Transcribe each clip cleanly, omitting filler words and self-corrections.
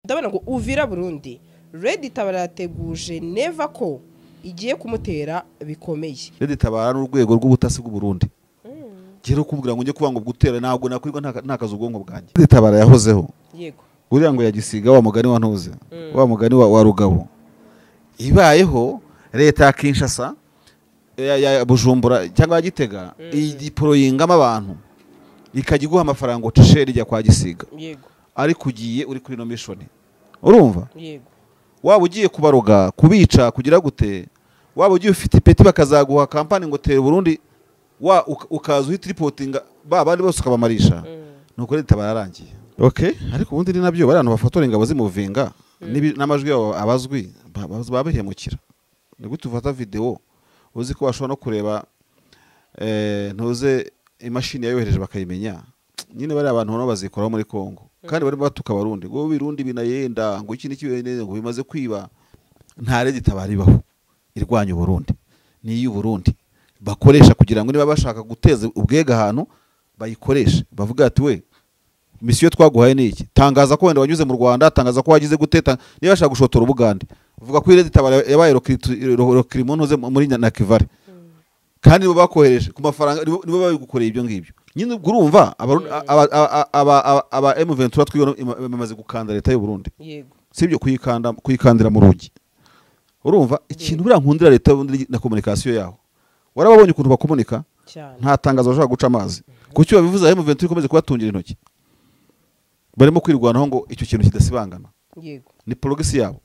ndabona ngo Uvira Burundi Red Tabara yateguje neva ko igiye kumutera bikomeye. Red Tabara n'urwego rw'ubutasi bw'u Burundi gero kubwira ngo nje kubanga gutera ntabwo nakwirwa ntakaza ubwonko bwanjye. Red Tabara yahozeho yego uriya ngo yagisiga wa mugani wa ntuze wa mugani wa Rugabo ibayeho leta ya Kinshasa ya Bujumbura cyangwa Gitega idiporoyingama abantu ikajya amafaranga ucisheri rya kwa Gisiga yego ariko ugiye uri kuri no mission urumva yego waba ugiye kubaroga kubica kugira gute waba ugiye ufite ipeti bakazaguha kampani ngo tere Burundi ukaza uhita reportinga bandi bose ukabamarisha nuko Red Tabara yarangiye. Okay, ariko ubundi ni nabyo bari abantu bafotora ingabo zimuvinga n'amajwi yabo abazwi babihemukira. Ni gute ufata video uzi ko washobora no kureba ntuze imashini yayohereje bakayimenya. Nyine bari abantu no bazikora muri Kongo kandi bari batuka Barundi ngo Birundi binayenda ngo iki n'iki ngo bimaze kwiba. Nta Red Tabara ibaho irwanya Burundi ni y'u Burundi bakoresha kugira ngo niba bashaka guteza ubwega ahantu bayikoresha bavuga ati we misiyo twaguhaye niki tangaza ko wenda wanyuze mu Rwanda tangaza ko wagize guteta niba bashaka gushotora ubugande uvuga ko Red Tabara yabaye rokirimonoze muri Nakivale kandi bo bakohereje ku mafaranga nibo babigukoreye ibyo ngibyo. Nyine ubwo urumva aba M23 twiyo bamaze gukanda leta y'u Burundi yego sibyo kuyikandira mu rugi. Urumva ikintu bira nkundira leta y'ubundi na communication yaho warababonye ukuntu bakomunika nta tangazo bashaka guca amazi kucyo babivuza M23 ikomeze kubatungira intoki barimo kwirwanaho ngo icyo kintu kidasibangana yego ni progress yabo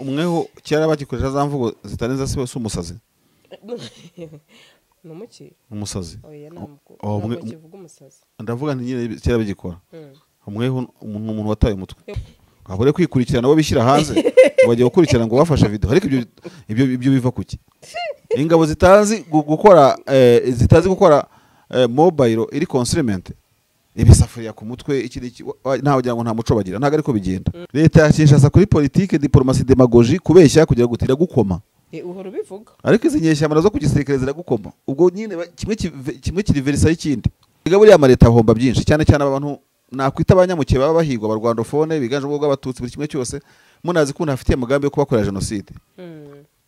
umweho cyara bagikoresha za mvugo zitaneza se umusazi numuki umusazi oya namwe kivuga umusazi ndavuga nti nyine cyara bigikora umweho umuntu wataye umutwe abure kwikurikirana abo bishyira hanze bagiye gukurikirana ngo bafashe video ariko ibyo biva kuki ingabo zitazi gukora mobile iri consignment ibisafuriya ku mutwe iki ntaho kugira ngo nta muco bagira ntago ariko bigenda. Leta yashishasa kuri politique diplomatie demagogie kubeshya kugira gutira gukoma uhoro bivuga ariko izi nyeshyamara zo kugisirikare ziragukoma ubwo nyine kimwe kiri verisa y'ikindi igaburi ya leta homba byinshi cyane cyane abantu nakwita abanyamuke baba bahigwa abarwandofone biganje ubwo bw'abatutsi buri kimwe cyose munazi ko ntafitiye umugambi wo kubakorera genocide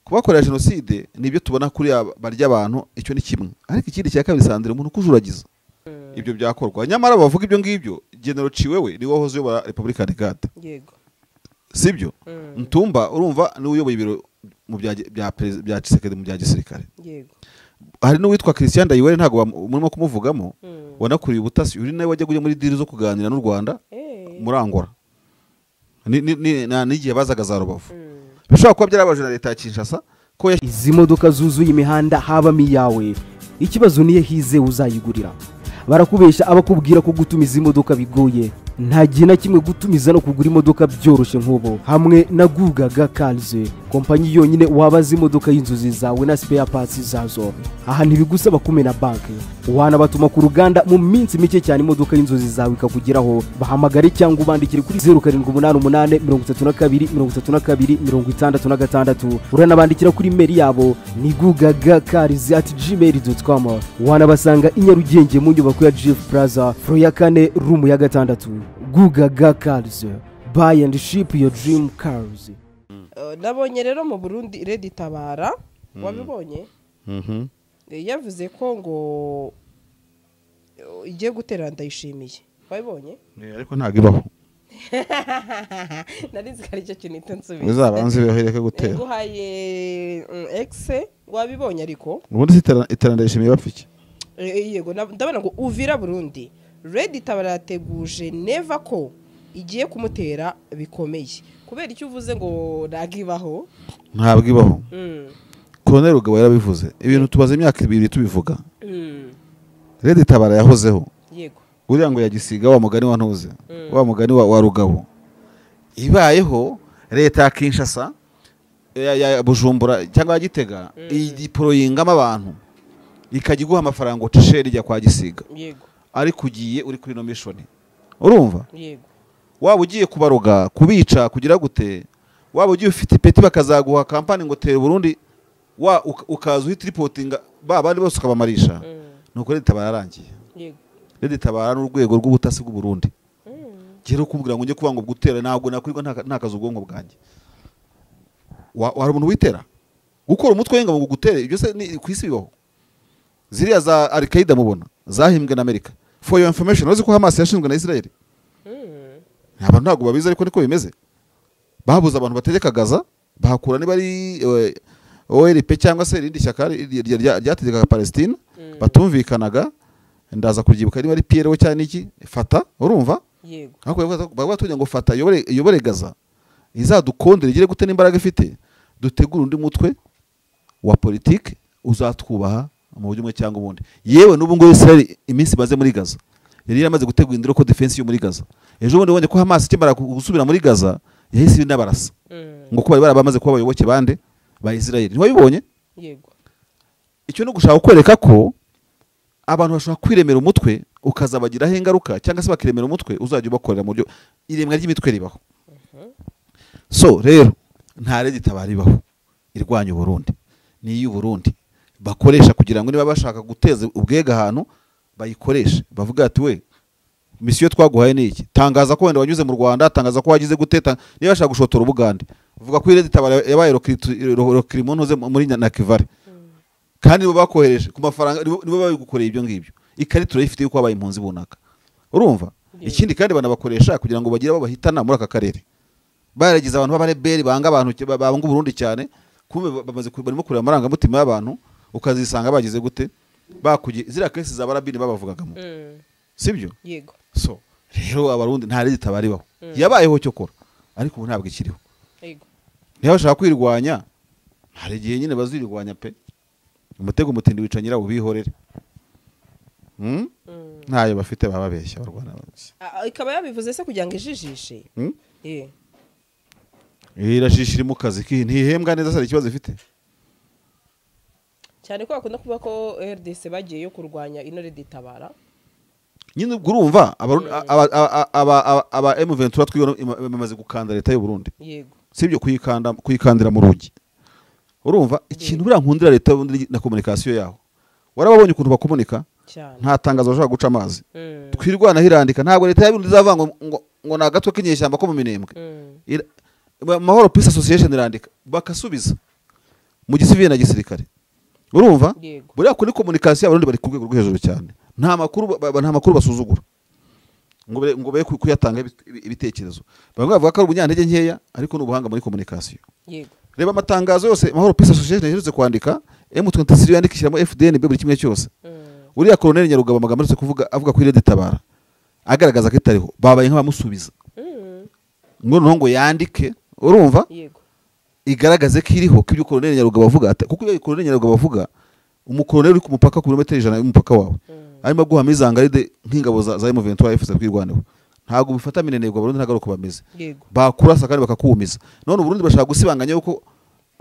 kubakorera genocide nibyo tubona kuri barya abantu icyo ni kimwe ariko ikindi cya kabiri sandire umuntu kujuragiza ibyo byakorwa nyamara bavuga ibyo ngibyo General Ciwewe ni wohoze yo Republican Guard yego sibyo Ntumba urumva ni uyoboye ibiro mu bya Tshisekedi mu bya gisirikare yego hari no witwa Christian Dayiwere ntago murimo kumuvugamo wanakuriye ubutasi uri nawe wajya kujya muri diri zo kuganira n'u Rwanda muri Angola n'igihe bazaga za Rubavu bishobora kuba byarabaje na leta ya Kinshasa ko izi modoka zuzuye imihanda habamo iyawe ikibazo niye hize uzayigurira barakubesha abakubwira ko gutumiza imodoka bigoye nta gihe na kimwe gutumiza no kugura imodoka byoroshye nk'ubo hamwe na Gugaga Cars kompanyi yonyine wabaza imodoka y'inzozi zawe na spare parts zazo aha ntibigusaba kumena banki wanabatuma ku ruganda mu minsi mike cyane imodoka y'inzozi zawe ikakugeraho bahamagare cyangwa ubandikire kuri 0788323266 uranabandikira kuri mail yabo ni gugagacars@gmail.com wanabasanga i Nyarugenge mu nyubako ya Jeff Plaza floor ya 4 room ya 6 Gugaga Cars buy and ship your dream cars. Nabonye rero mu Burundi Red Tabara wabibonye yavuze ko ngo igiye gutera Ndayishimiye wabibonye ariko ntago ibaho narizi kari cyo kintu nsubiza bizabanze bihereke gutera guhaye X wabibonye ariko ubundi itera Ndayishimiye bapfike yego ndabona ngo Uvira Burundi Red Tabara yateguje neva ko igiye kumutera bikomeye kubera icyo uvuze ngo nagibaho ntabwo ibaho Colonel Rugabo yarabivuze ibintu tubaze imyaka 2 tubivuga Red Tabara yahozeho yego uriya ngo yagisiga wa mugani wa ntuze wa mugani wa Rugabo ibayeho leta ya Kinshasa ya Bujumbura cyangwa Gitega idiporoyingama abantu ikajya amafaranga ucisheri rya kwa Gisiga yego ariko ugiye uri kuri no mission urumva yego waba ugiye kubaroga kubica kugira gute waba ugiye ufite ipeti bakazaguha kampani ngo tere Burundi ukaza uhita reportinga bandi bose ukabamarisha nuko Red Tabara yarangiye yego Red Tabara n'urwego rw'ubutasi bw'u Burundi gero kubwira ngo njye kuvuga ngo gutera ntabwo nakwirwa ntakaza ubwonko bwanjye. Wari umuntu witera gukora umutwe wenga ngo gutere ibyo se ni kwisi bibaho. Ziriya za Al-Qaeda mubona zahimbwe na Amerika. For your information, uzi ko Hamas yashinzwe na Israel. Abantu ntabwo babizi ariko niko bimeze. Babuza abantu bategeka Gaza, bahakura niba ari OLP cyangwa se irindi shyaka ryategekaga Palestine, batumvikanaga, ndaza kuryibuka niba ari PLO cyane iki, Fata, urumva? Yego. Ariko bagwa tugira ngo Fata yobore Gaza. Izadukondera igire gute n'imbaraga ifite, dutegura undi mutwe wa politike uzatwubaha mu buryo umwe cyangwa ubundi. Yewe n'ubu ngo Israel iminsi baze muri Gaza yari yaramaze gutegura indiro ko defense yo muri Gaza. Ejo bundi wonye ko Hamas ikimara gusubira muri Gaza yahise inabarasa ngo ko bari barabamaze kuba abayoboke bande ba Israel. Ntiwabibonye? Yego. Icyo no gushaka kwereka ko abantu bashobora kwiremera umutwe ukazabagiraho ingaruka cyangwa se bakiremera umutwe uzajya ubakorera mu buryo iremwa ry'imitwe ribaho. So rero nta Red-Tabara ibaho irwanya Burundi ni Burundi bakoresha kugira ngo niba bashaka guteza ubwega ahantu bayikoreshe bavuga ati we misiyo twaguhaye ni iki, tangaza ko wenda wanyuze mu Rwanda, tangaza ko wagize guteta, niba bashaka gushotora Ubugande uvuga ko Red-Tabara yabaye rokirimontuze muri Nakivale kandi bo bakohereje ku mafaranga nibo babigukoreye ibyo ngibyo, ikarita urayifite yuko wabaye impunzi bunaka, urumva? Ikindi kandi banabakoresha kugira ngo bagire abo bahitana muri aka karere, baragize abantu b'abareberi banga abantu banga Burundi cyane, kumbe bamaze barimo kureba amarangamutima y'abantu ukazisanga bagize gute bakugiye zira kesi za barabini babavugagamo. Sibyo? Yego. So rero abarundi nta Red-Tabara ibaho, yabayeho cyo kora ariko ubu ntabwo ikiriho. Yego. Niba bashaka kwirwanya hari igihe nyine bazirwanya pe, umutego mutindi wica nyirawo bihorere. Ntayo bafite bababeshya barwana bose. Ikaba yabivuze se kugira ngo ijijishe. Irashishira mu kazi ntihembwa neza sari ikibazo ifite. Cyane ko bakunda kuvuga ko RDC bagiye yo kurwanya ino Red-Tabara. Nyine urumva aba M23 twibona bamaze gukanda leta y'u Burundi. Yego. Sibyo kuyikandira mu rugi. Urumva ikintu bira nkundira leta na communication yaho. Warababonye ukuntu bakomunika? Nta tangazo bashaka guca amazi. Twirwana hirandika ntabwo leta y'u Burundi izavanga ngo na gatwe k'inyeshyamba ko mu minembwe. Mahoro Peace Association irandika bakasubiza mu gisivile na gisirikare. Urumva? Buriya kuri communication y'abarundi bari ku rwego rwo hejuru cyane. Nta makuru basuzugura. Ngo be kuyatanga ibitekerezo. Bamwe bavuga ko ari ubunyantege nkeya ariko n'ubuhanga muri communication. Yego. Reba amatangazo yose Mahoro Peace Association yaherutse kwandika, M23 yandikishiramo FDNB buri kimwe cyose. Uriya Colonel Nyarugaba amagambo aretse kuvuga avuga ko Red-Tabara agaragaza ko itariho babaye nk'abamusubiza. Ngo yandike, urumva? Yego. Igaragaze ko iriho ko ibyo Colonel Nyarugaba avuga kuko iyo Colonel Nyarugaba avuga umukoloneli uri ku mupaka ku kilometero 100 y'umupaka wawe arimo guhama izangaride nk'ingabo za M23 FZ kwirwaneho ntago bifata minenegwa Burundi ntagaruko bameze bakurasa kandi bakakuumiza none Burundi bashaka gusibanganya yuko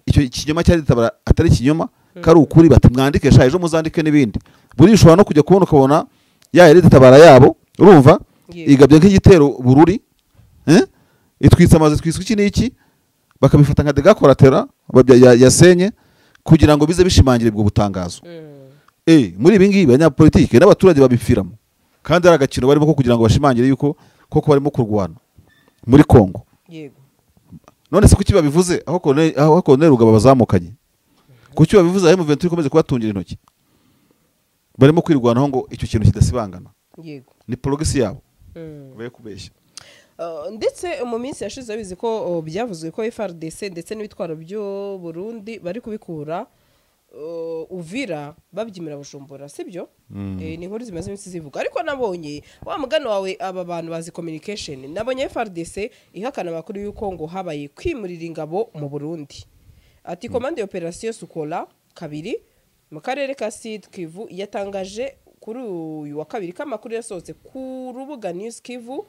icyo kinyoma cyari Red-Tabara atari kinyoma kari ukuri bati mwandike sha ejo muzandike n'ibindi buri ushobora no kujya kubona ukabona ya Red-Tabara yabo urumva igabye nk'igitero bururi itwitsa amazi twiswe iki n'iki bakabifata nka dega collateral yasenye kugira ngo bize bishimangire bwo butangazo. Muri ibi ngibi abanyapolitike n'abaturage babifiramo kandi ari agakino barimo ko kugira ngo bashimangire yuko koko barimo kurwana muri Kongo. Yego. None se kuki babivuze aho Colonel Rugaba bazamukanye? Kuki babivuze aho M23 ikomeze kubatungira intoki? Barimo kwirwanaho ngo icyo kintu kidasibangana. Yego. Ni progress yabo. Baye kubeshya. Ndetse mu minsi yashize bizi ko byavuzwe ko FARDC ndetse n'ibitwaro byo Burundi bari kubikura Uvira babyimira Bujumbura sibyo? Ni inkuru zimaze iminsi zivuga ariko nabonye wa mugano wawe aba bantu bazi communication nabonye FARDC ihakana makuru yuko ngo habaye kwimurira ingabo mu Burundi. Ati commande operation Sukola kabiri mu karere ka Sud Kivu yatangaje kuri uyu wa kabiri kamakuru yasohotse ku rubuga News Kivu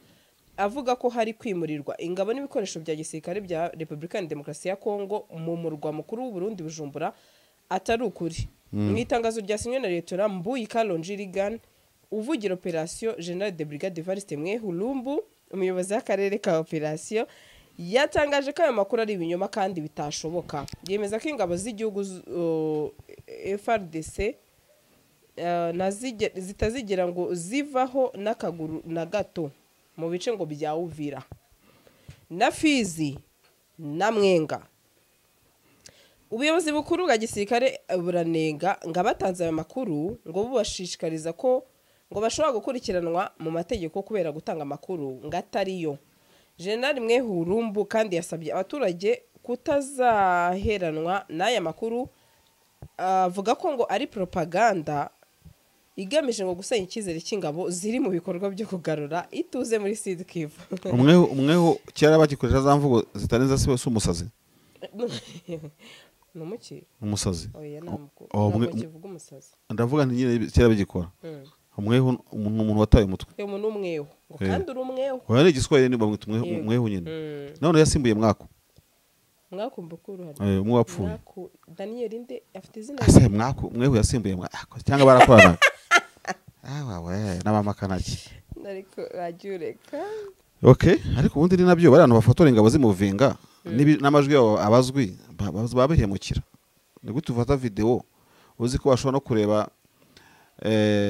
avuga ko hari kwimurirwa ingabo n'ibikoresho bya gisirikare bya Republika ya Demokarasi ya Kongo mu murwa mukuru w'u Burundi Bujumbura atari ukuri. Mu itangazo ryasinywe na Leta Mbuyi Kalonji Rigan uvugira operation General de Brigade Evariste Mwehulumbu umuyobozi w'akarere ka operation yatangaje ko ayo makuru ari ibinyoma kandi bitashoboka. Yemeza ko ingabo z'igihugu FARDC zitazigera ngo zivaho n'akaguru na gato mu bice ngo bya Uvira na Fizi na Mwenga. Ubuyobozi bukuru bwa gisirikare buranenga ngo abatanze ayo makuru ngo bubashishikariza ko ngo bashobora gukurikiranwa mu mategeko kubera gutanga amakuru ngo atariyo. General Mwehurumbu kandi yasabye abaturage kutazaheranwa n'aya makuru, avuga ko ngo ari propaganda igamije ngo gusenya icyizere cy'ingabo ziri mu bikorwa byo kugarura ituze muri Sud Kivu. umweho cyara bagikoresha za mvugo zitaneza se umusazi numuki umusazi oya namko kivuga umusazi ndavuga nti nyine cyara bigikora umweho umuntu wataye umutwe umuntu umweho ngo kandi uri umweho oya ni igiswahili ni bamwita umweho nyine none yasimbuye mwako mukuru hari umwe wapfuye mwako Daniel inde afite izina ase mwako umweho yasimbuye mwako cyangwa barakorana wawe n'amama kanaki ariko rajureka. Okay, ariko ubundi ni nabyo bari abantu bafotora ingabo zimuvinga n'amajwi yabo abazwi babihemukira. Ni gute ufata video uzi ko washobora no kureba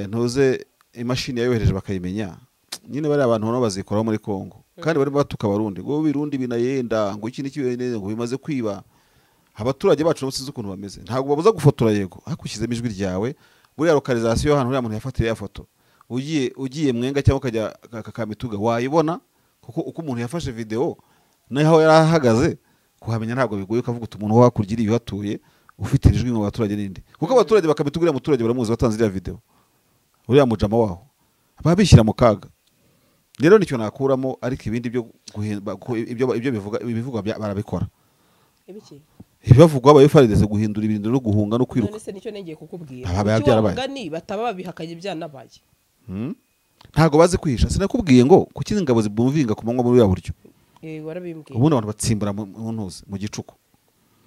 ntuze imashini yayohereje bakayimenya. Nyine bari abantu bano bazikora muri Kongo kandi bari batuka Barundi ngo birundi binayenda ngo iki n'iki ngo bimaze kwiba. Abaturage bacu no size ukuntu bameze. Ntabwo babuza gufotora yego hakushyizemo ijwi ryawe buriya localisation hano uriya muntu yafatiriye ya foto. Ugiye Mwenga cyangwa kajya Kamituga wayibona kuko uko umuntu yafashe video naho yarahagaze kuhamenya ntabwo bigoye ukavuga umuntu wakurgira iyo hatuye ufite ijwi mu baturage ninde kuko abaturage bakamitugira muturage baramuzi batanze iriya video uriya mujama waho babishyira mu kaga. Rero nicyo nakuramo ariko ibindi byo ibyo bivuga barabikora ibiki ibavugwa abayifarize guhindura ibintu no guhunga no kwiruka. None se nicyo nengeye kukubwira byarabaye bataba babihakanye byanabaye. Ntago bazi kwihisha sinakubwiye ngo kuki ingabo zibumvinga kumanywa muri ya buryo warabimbwiye ubundi abantu batsimbura mu ntuze mu gicuku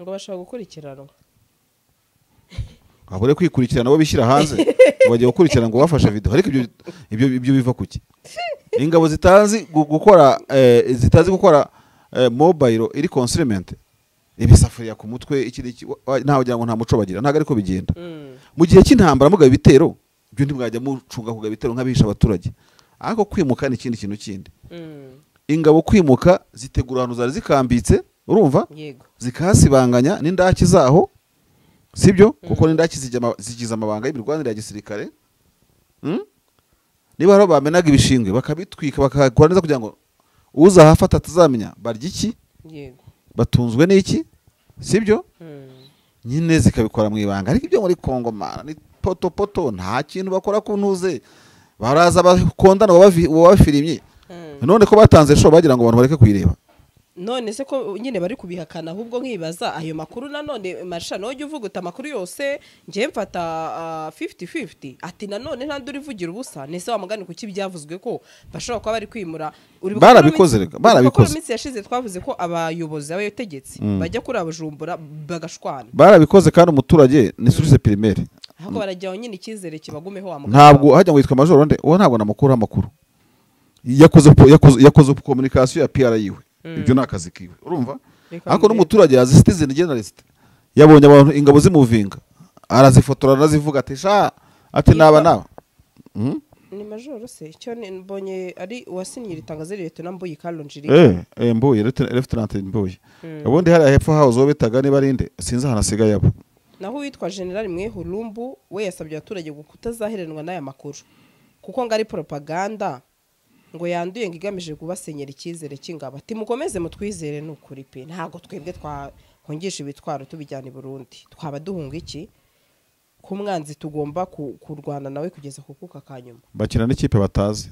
ngo bashaka gukurikiranwa abure kwikurikirana bo bishyira hanze bagiye gukurikirana ngo bafashe video ariko ibyo biva kuki ingabo zitazi gukora mobile iri consignment ibisafuriya ku mutwe iki ntaho kugira ngo nta muco bagira ntago ariko bigenda mu gihe cy'intambara mugabe bitero byo ndimwajya mucunga kugabe bitero nk'abihisha abaturage ariko kwimuka ni ikindi kintu kindi. Ingabo kwimuka zitegura ahantu zari zikambitse urumva zikahasibanganya n'indaki zaho sibyo kuko n'indaki zigize amabanga y'ibirwanire ya gisirikare. Niba haro bamenaga ibishingwe bakabitwika bakakora neza kugira ngo uzahafata atazamenya barya iki batunzwe n'iki sibyo nyine zikabikora mu ibanga. Ariko ibyo muri Kongo mana ni poto nta kintu bakora ku ntuze baraza bakondana wabafirimye none ko batanze show bagira ngo abantu bareke kuyireba. None se ko nyine bari kubihakana ahubwo nkibaza ayo makuru nanone Marsha no jye uvuga amakuru yose ngiye mfata 50-50 ati nanone nta nduri vugira ubusa nese wa mugani kuki byavuzwe ko bashobora kuba bari kwimura barabikoze iminsi yashize twavuze ko abayobozi abayotegetse bajya kuri abujumbura bagashwana barabikoze kandi umuturage ni source primaire ahubwo barajyaho nyine icyizere kibagumeho wa mugani ntabwo hajya ngo yitwa major nde uwo ntabwo namukuru amakuru yakoze communication ya PR yiwe ibyo nakazi kiwe urumva ariko n'umuturage yazi citizen journalist yabonye abantu ingabo zimuvinga arazifotora arazivuga ati sha ati naba ni major se cyo mbonye ari uwasinyira itangazo leta nambuye Kalonjiri mbuye lieutenant mbuye ubundi hari hepfo house wo bitaga ni barinde sinzi hanasiga yabo naho witwa General Mwehurumbu we yasabye abaturage kutazaheranwa n'aya makuru kuko ngo ari propaganda ngo yanduye ngo igamije kubasenyera icyizere cy'ingabo ati mukomeze mutwizere n'ukuri pe ntago twebwe twahongesha ibitwaro tubijyana i Burundi twaba duhunga iki ku mwanzi tugomba kurwana nawe kugeza kukuka kanyuma bakina n'ikipe batazi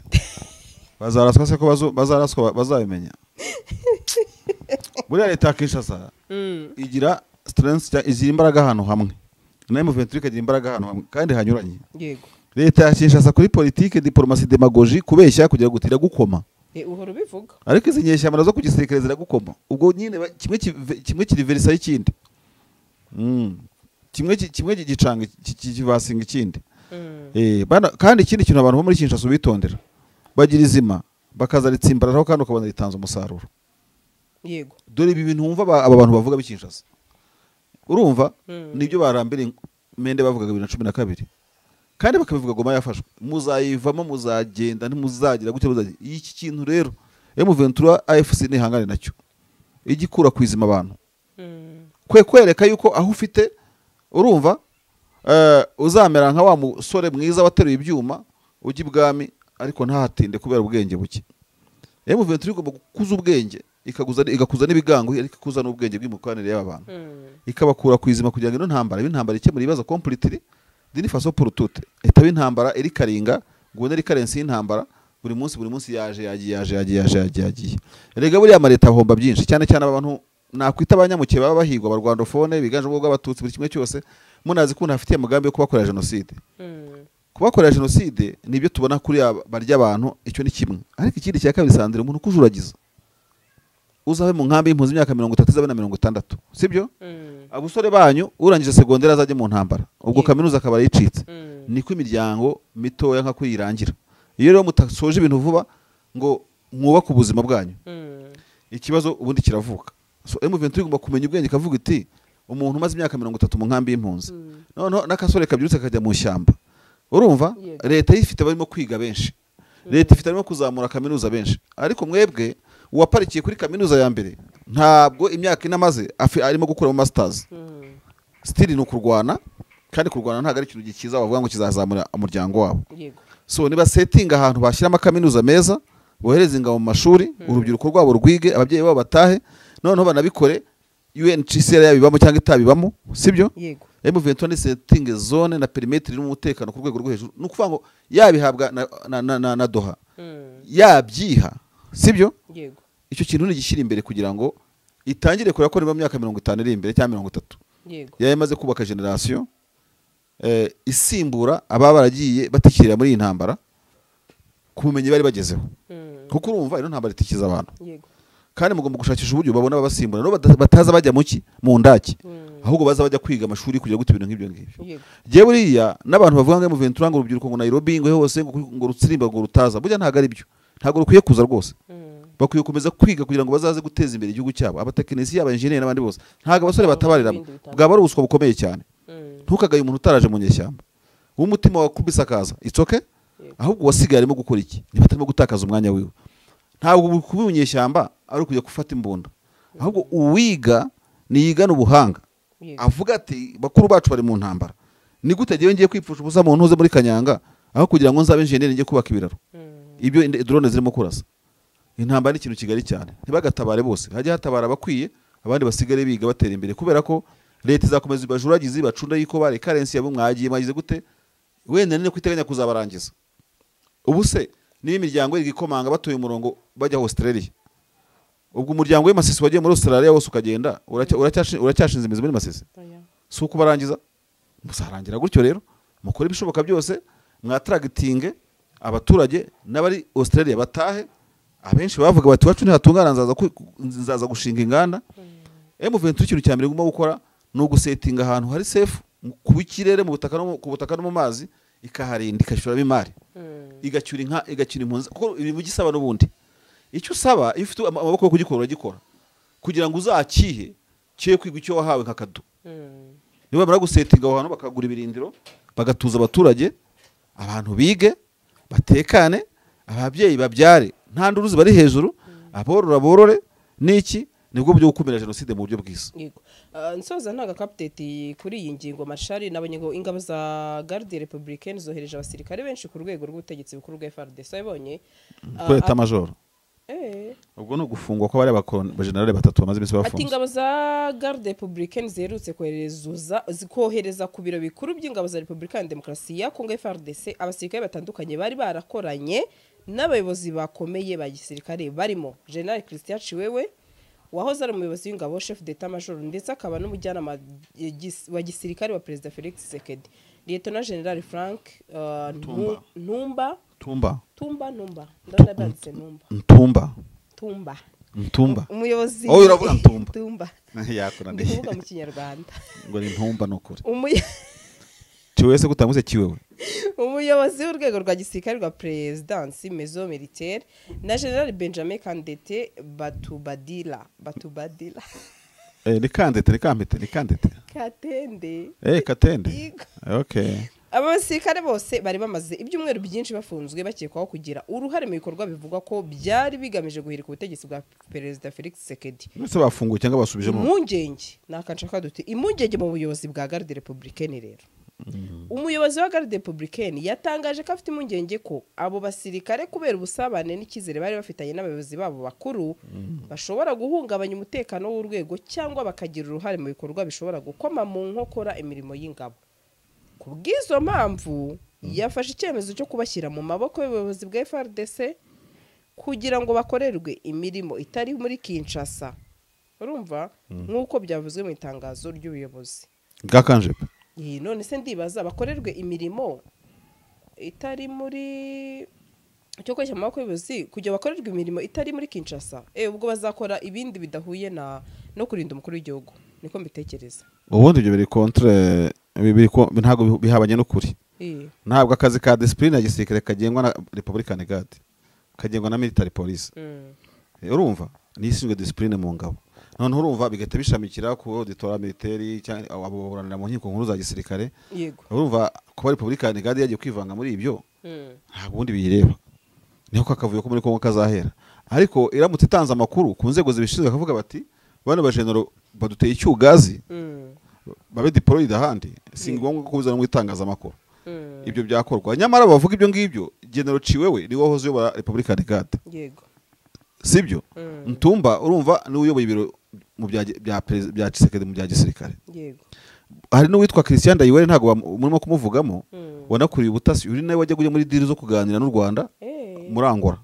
bazaraswa se ko bazaraswa bazabimenya buriya leta Kinshasa igira strength igira imbaraga ahantu hamwe na M23 igira imbaraga ahantu hamwe kandi hanyuranye yego leta yashishasa kuri politique diplomasi demagogie kubeshya kugira gutira gukoma uhoro bivuga ariko izi nyeshyamara zo kugisirikare ziragukoma ubwo nyine kimwe kiri verisa y'ikindi kimwe gicanga kivasinga ikindi kandi ikindi kintu abantu bo muri Kinshasa bitondera bagira izima bakazaritsimbararaho kandi ukabona ritanze umusaruro yego dore ibi bintu wumva aba bantu bavuga b'Kinshasa urumva nibyo barambere mende bavugaga 2012 kandi bakabivuga Goma yafashwe muzayivamo muzagenda ntimuzagira gutya muzagira iki kintu rero M23 AFC nihangane nacyo igikura kwizima abantu kwereka yuko aho ufite urumva uzamera nka wa musore mwiza wateruye ibyuma ujya ibwami ariko ntahatinde kubera ubwenge buke M23 igomba gukuza ubwenge igakuza n'ibigango ariko ikuza n'ubwenge bw'imikoranire y'abantu ikabakura kwizima kugira ngo ino ntambara ikemura ibibazo completely dini faso pour toute etaba intambara eri karinga ngone eri karensi y'intambara buri munsi yagiye rega buri amareta ahomba byinshi cyane cyane abantu nakwita abanyamuke baba bahigwa abarwandofone biganje ubwo bw'abatutsi buri kimwe cyose munazi ko ntafitiye umugambi wo kubakorera genocide kubakorera genocide nibyo tubona kuri barya abantu icyo ni kimwe ariko ikindi cya kabiri sandire umuntu kujuragiza uzabe mu nkambi y'impunzi imyaka 30 zabe na 60 sibyo abusore banyu urangije segondera azaje mu ntambara ubwo kaminuza akaba yicitse niko imiryango mitoya nka kuyirangira iyo rero mutasoje ibintu vuba ngo mwubaka ubuzima bwanyu ikibazo ubundi kiravuka so M23 igomba kumenya ubwenge kavuga iti umuntu umaze imyaka 30 mu nkambi y'impunzi none nakasore kabyirutse kajya mu shyamba urumva leta yifite barimo kwiga benshi leta ifite barimo kuzamura kaminuza benshi ariko mwebwe uwaparikiye kuri kaminuza ya mbere ntabwo imyaka inamaze arimo gukora mu masters still no kurwana kandi kurwana ntago ari ikintu gikiza bavuga ngo kizazamura umuryango wabo so niba setting ahantu bashyira kaminuza meza bohereza ingabo mu mashuri urubyiruko rwabo rwige ababyeyi babo batahe noneho banabikore UNHCR yabibamo cyangwa itabibamo sibyo M23 ni setting zone na perimeter iri mu mutekano ku rwego rwo hejuru nukuvuga ngo yabihabwa na Doha yabyiha sibyo icyo kintu ni gishyira imbere kugira ngo itangire kora ko niba myaka 50 iri imbere cyangwa 30 yamaze kubaka generation isimbura ababa baragiye batikirira muri intambara kubumenye bari bagezeho kuko urumva ino ntambara itikiza abantu kandi mugomba gushakisha uburyo babona babasimbura no bataza bajya mu ndaki ahubwo baza bajya kwiga amashuri kugira ngo ibintu nk'ibyo ngibyo je buriya n'abantu bavuga ngo M23 ngo urubyiruko ngo Nairobi ngo hose ngo rutsirimba ngo rutaza burya ntago ari byo ntago rukwiye kuza rwose bakwiye kumeza kwiga kugira ngo bazaze guteza imbere igihugu cyabo abatekinisiye abaengineer n'abandi bose ntago abasore batabariramo bwaba ari ubuswa bukomeye cyane ntukagaye umuntu utaraje mu nyeshyamba umutima wakubise akaza itsoke ahubwo wasigaye arimo gukora iki niba atarimo gutakaza umwanya wiwe ntabwo kubimenyeshyamba ari kujya gufata imbunda ahubwo uwiga niyigana ubuhanga avuga ati bakuru bacu bari mu ntambara ni gute ngiye kwipfusha ubusa mu ntuze muri Kanyanga aho kugira ngo nzabe engineer ngiye kubaka ibiraro ibyo drone zirimo kurasa intambara ni ikintu kigali cyane ntibagatabare bose hajya hatabara bakwiye abandi basigare biga batera imbere kubera ko leta izakomeza ibajuragizi bacunda yiko bare currency yabo mwagize gute wenda nene kwiteganya kuzabarangiza ubuse niba imiryango igikomanga batoye umurongo bajya Australia ubwo umuryango w'Masisi wagiye muri Australia wose ukagenda uracyashinze imizi muri Masisi so kubarangiza musarangira gutyo rero mukora ibishoboka byose mwatragitinge abaturage n'abari Australia batahe abenshi bavuga bati wacu ntihatungana nzaza gushinga inganda M23 ikintu cyambere guma gukora no gusetinga ahantu hari safe ku bikirere mu butaka no ku butaka no mu mazi ikaharinda ikashura bimari igacyura inka igacyura impunzi kuko ibi mugisaba n'ubundi icyo usaba iyo ufite amaboko yo kugikora gikora kugira ngo uzakihe cye kwigwa icyo wahawe nkakadu niba bara gusetinga aho hantu bakagura ibirindiro bagatuza abaturage abantu bige batekane ababyeyi babyare nta nduruzi bari hejuru borore niki nibwo byo gukumira genocide mu buryo bw'isi nsoza ntaga update kuri iyi ngingo Marshal nabonye ngo ingabo za Garde Républicaine zohereje abasirikare benshi ku rwego rw'ubutegetsi bukuru bwa FARDC abonye ko eta major ubwo no gufungwa ko bari abagenerale batatu bamaze iminsi bafunze ati ingabo za Garde Républicaine zerutse kohereza ku biro bikuru by'ingabo za Repubulika ya Demokarasi ya Kongo FARDC abasirikare batandukanye bari barakoranye n'abayobozi bakomeye ba gisirikare barimo General Christian Chiwewe wahoze ari umuyobozi w'ingabo chef d'état major ndetse akaba n'umujyanama wa gisirikare wa President Felix Tshisekedi Lieutenant General Frank Ntumba umuyobozi uravuga Ntumba yakora ndivuga mu kinyarwanda ngo ni Ntumba nokuri Chiwese gutanguse Chiwewe umuyobozi w'urwego rwa gisirikare rwa Presidence Maison Militaire na General Benjamin Kandete Batubadila ni Kandete Katende Katende okay aba basirikare bose bari bamaze ibyumweru byinshi bafunzwe bakekwaho kugira uruhare mu bikorwa bivugwa ko byari bigamije guhirika ubutegetsi bwa perezida Felix Tshisekedi. ndetse bafunguye cyangwa basubijemo impungenge nakanshaka duti impungenge mu buyobozi bwa Garde Républicaine rero. Umuyobozi wa Garde Républicaine yatangaje ko afite impungenge ko abo basirikare kubera ubusabane n'ikizere bari bafitanye n'abayobozi babo bakuru bashobora guhungabanya umutekano w'urwego cyangwa bakagira uruhare mu bikorwa bishobora gukoma mu nkokora imirimo y'ingabo. Ku bw'izo mpamvu yafashe icyemezo cyo kubashyira mu maboko y'ubuyobozi bwa FARDC kugira ngo bakorerwe imirimo itari muri Kinshasa. Urumva nk'uko byavuzwe mu itangazo ry'ubuyobozi bwakanje. none se ndibaza bakorerwe imirimo itari muri cyo kweshya mu maboko y'ubuyobozi kugira bakorerwe imirimo itari muri Kinshasa. Ubwo bazakora ibindi bidahuye no kurinda umukuru w'igihugu, niko mbitekereza. Ubundi ibyo biri contre ntabwo bihabanye n'ukuri. Ntabwo akazi ka discipline ya gisirikare kagengwa na Republican Guard, kagengwa na military police. Urumva ni ishinzwe discipline mu ngabo. None urumva bigahita bishamikira ku auditora militaire cyangwa abo buranira mu nkiko nkuru za gisirikare. Yego. Urumva kuba Republican Guard yagiye kwivanga muri ibyo ntabwo ubundi biyireba. Niho kakavuye ko muri Kongo kazahera. Ariko iramutse itanze amakuru ku nzego zibishinzwe akavuga bati bano bajenero baduteye icyugazi babe deployed ahandi singombwa ko bizana mu itangazamakuru. Ibyo byakorwa nyamara bavuga ibyo ngibyo General Chiwewe ni wahoze yo Republican Guard. Yego. Sibyo Ntumba urumva ni uyoboye ibiro mu bya Tshisekedi mu bya gisirikare. Yego. Hari no witwa Christian Dayiwere ntago murimo kumuvugamo wanakuriye ubutasi uri nawe wajya kujya muri diri zo kuganira n'u Rwanda muri Angola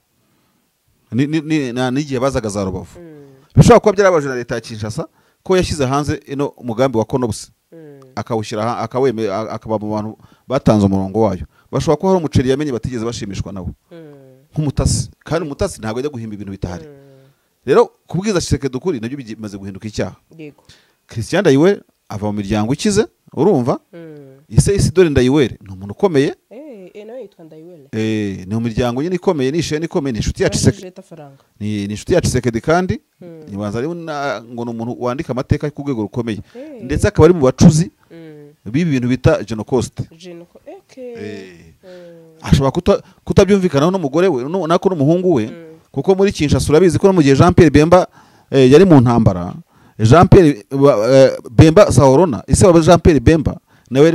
n'igihe bazaga za Rubavu. Bishobora kuba byarabaje na leta ya Kinshasa ko yashyize hanze ino umugambi wa Konobus akawushyira akaba mu bantu batanze umurongo wayo. Bashobora ko hari umuceri yamenye batigeze bashimishwa nawo nk'umutasi, kandi umutasi ntabwo ajya guhimba ibintu bitahari. Rero kubwiza Tshisekedi ukuri nabyo bimaze guhinduka icyaha. Yego. Christian Dayiwere ava mu miryango ikize urumva ise Isidore Ndayiwere ni umuntu ukomeye nawe yitwa Ndayiwere ni umuryango nyine ikomeye n'isheni ikomeye ni inshuti ya Tshisekedi ni inshuti ya Tshisekedi kandi nibanza ari ngo ni umuntu wandika amateka ku rwego rukomeye ndetse akaba ari mu bacuzi bibi bintu bita Genocost. Ashobora kutabyumvikanaho n'umugore we nako n'umuhungu we kuko muri Kinshasa urabizi ko no mu gihe Jean Pierre Bemba yari mu ntambara Jean Pierre Bemba Sahorona ise wa Jean Pierre Bemba nawe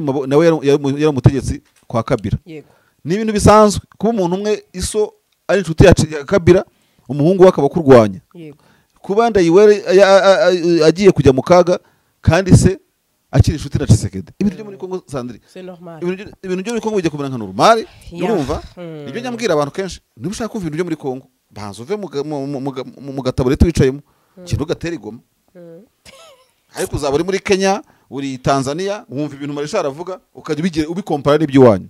yari umutegetsi kwa Kabila. Yego. Ni ibintu bisanzwe kuba umuntu umwe iso ari inshuti ya Kabila umuhungu we akaba kurwanya. Yego. Kuba Ndayiwere agiye kujya mu kaga kandi se akiri inshuti na Tshisekedi. Ibintu byo muri Kongo Sandri. C'est normal. Ibintu byo muri Kongo bijya kubera nka normal. Urumva? Ibyo nyambwira abantu kenshi niba ushaka kumva ibintu byo muri Kongo banza uve mu gataburete wicayemo kintu gatera igoma. Ariko uzaba uri muri Kenya uri Tanzania wumva ibintu Marisha aravuga ukajya ubikompara n'ibyo wanyu.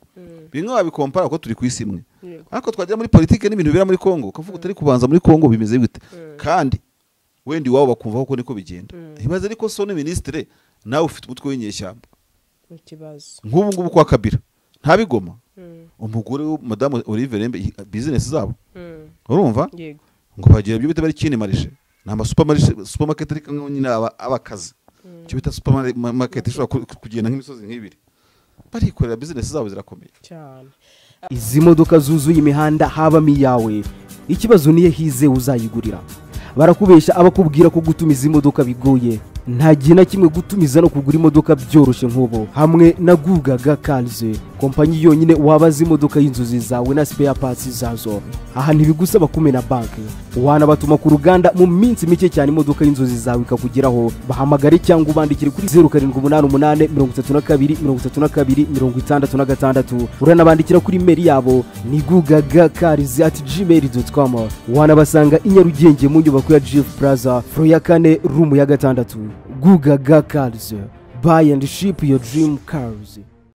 Bimwe babikompara ko turi ku isi imwe. Ariko twajya muri politike n'ibintu bira muri Kongo ukavuga utari kubanza muri Kongo bimeze bite. Kandi wendi wabo bakumva ko niko bigenda. Ibaze ariko so ni ministre nawe ufite umutwe w'inyeshyamba. Ikibazo. Nk'ubu ngubu kwa Kabila ntabigoma. Umugore we Madame Olive Lembe business zabo. Urumva? Yego. Ngo bagiye byo bita bari kini Marisha. Namba supermarket ariko nyine abakazi. Cyo bita supermarket ishobora kugenda nk'imisozi nk'ibiri. Barikorera business zabo zirakomeye cyane. Izi modoka zuzuye imihanda habamo iyawe, ikibazo niye hize uzayigurira. Barakubesha abakubwira ko gutumiza imodoka bigoye. Nta gihe na kimwe gutumiza no kugura imodoka byoroshye nk'ubu. Hamwe na Gugaga Cars, kompanyi yonyine wabaza imodoka y'inzozi zawe na spare parts zazo. Aha ntibigusaba kumena banki. Wanabatuma ku ruganda mu minsi mike cyane imodoka y'inzozi zawe ikakugeraho. Bahamagare cyangwa ubandikire kuri 0788 32 32 66. Uranabandikira kuri mail yabo ni gugagacars@gmail.com. Wanabasanga i Nyarugenge mu nyubako ya Jeff Plaza, floor ya 4 room ya 6. Gugaga Cars, buy and ship your dream cars.